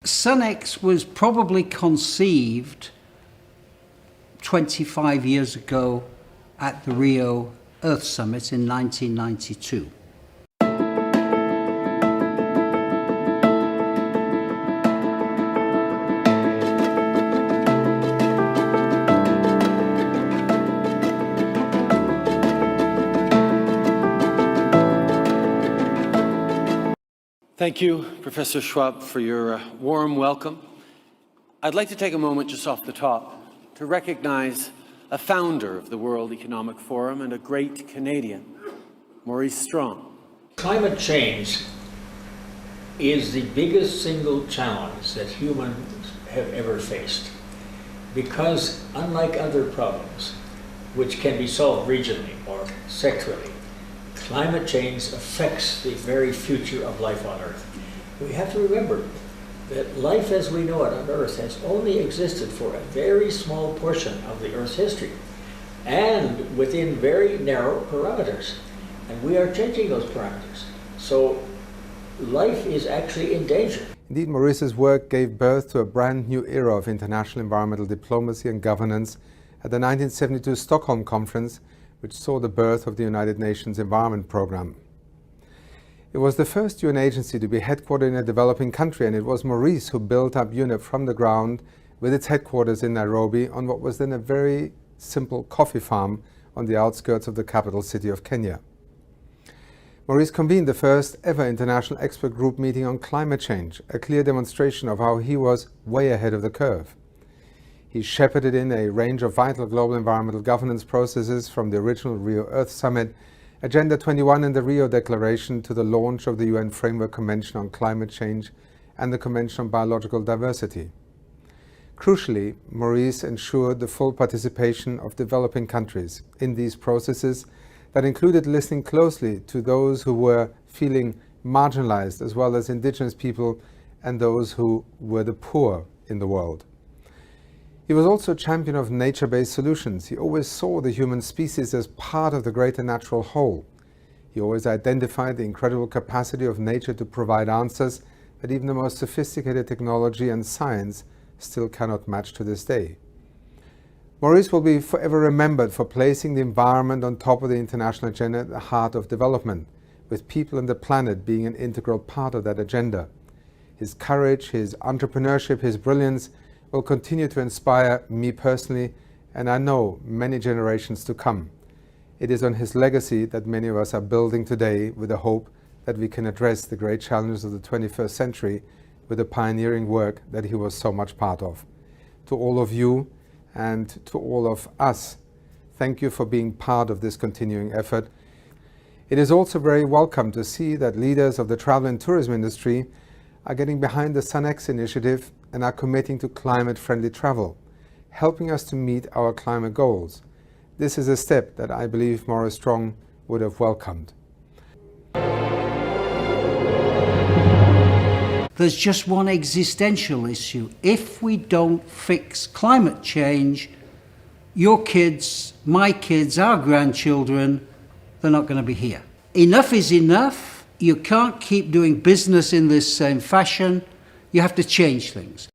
SUNx was probably conceived 25 years ago at the Rio Earth Summit in 1992. Thank you, Professor Schwab, for your warm welcome. I'd like to take a moment just off the top to recognize a founder of the World Economic Forum and a great Canadian, Maurice Strong. Climate change is the biggest single challenge that humans have ever faced, because unlike other problems, which can be solved regionally or sectorally, climate change affects the very future of life on Earth. We have to remember that life as we know it on Earth has only existed for a very small portion of the Earth's history, and within very narrow parameters. And we are changing those parameters. So life is actually in danger. Indeed, Maurice's work gave birth to a brand new era of international environmental diplomacy and governance at the 1972 Stockholm Conference, which saw the birth of the United Nations Environment Programme. It was the first UN agency to be headquartered in a developing country, and it was Maurice who built up UNEP from the ground with its headquarters in Nairobi on what was then a very simple coffee farm on the outskirts of the capital city of Kenya. Maurice convened the first ever international expert group meeting on climate change, a clear demonstration of how he was way ahead of the curve. He shepherded in a range of vital global environmental governance processes, from the original Rio Earth Summit, Agenda 21 and the Rio Declaration, to the launch of the UN Framework Convention on Climate Change and the Convention on Biological Diversity. Crucially, Maurice ensured the full participation of developing countries in these processes that included listening closely to those who were feeling marginalized, as well as indigenous people and those who were the poor in the world. He was also a champion of nature-based solutions. He always saw the human species as part of the greater natural whole. He always identified the incredible capacity of nature to provide answers that even the most sophisticated technology and science still cannot match to this day. Maurice will be forever remembered for placing the environment on top of the international agenda at the heart of development, with people and the planet being an integral part of that agenda. His courage, his entrepreneurship, his brilliance will continue to inspire me personally, and I know many generations to come. It is on his legacy that many of us are building today, with the hope that we can address the great challenges of the 21st century with the pioneering work that he was so much part of. To all of you and to all of us, thank you for being part of this continuing effort. It is also very welcome to see that leaders of the travel and tourism industry are getting behind the SUNx initiative and are committing to climate-friendly travel, helping us to meet our climate goals. This is a step that I believe Maurice Strong would have welcomed. There's just one existential issue. If we don't fix climate change, your kids, my kids, our grandchildren, they're not going to be here. Enough is enough. You can't keep doing business in this same fashion. You have to change things.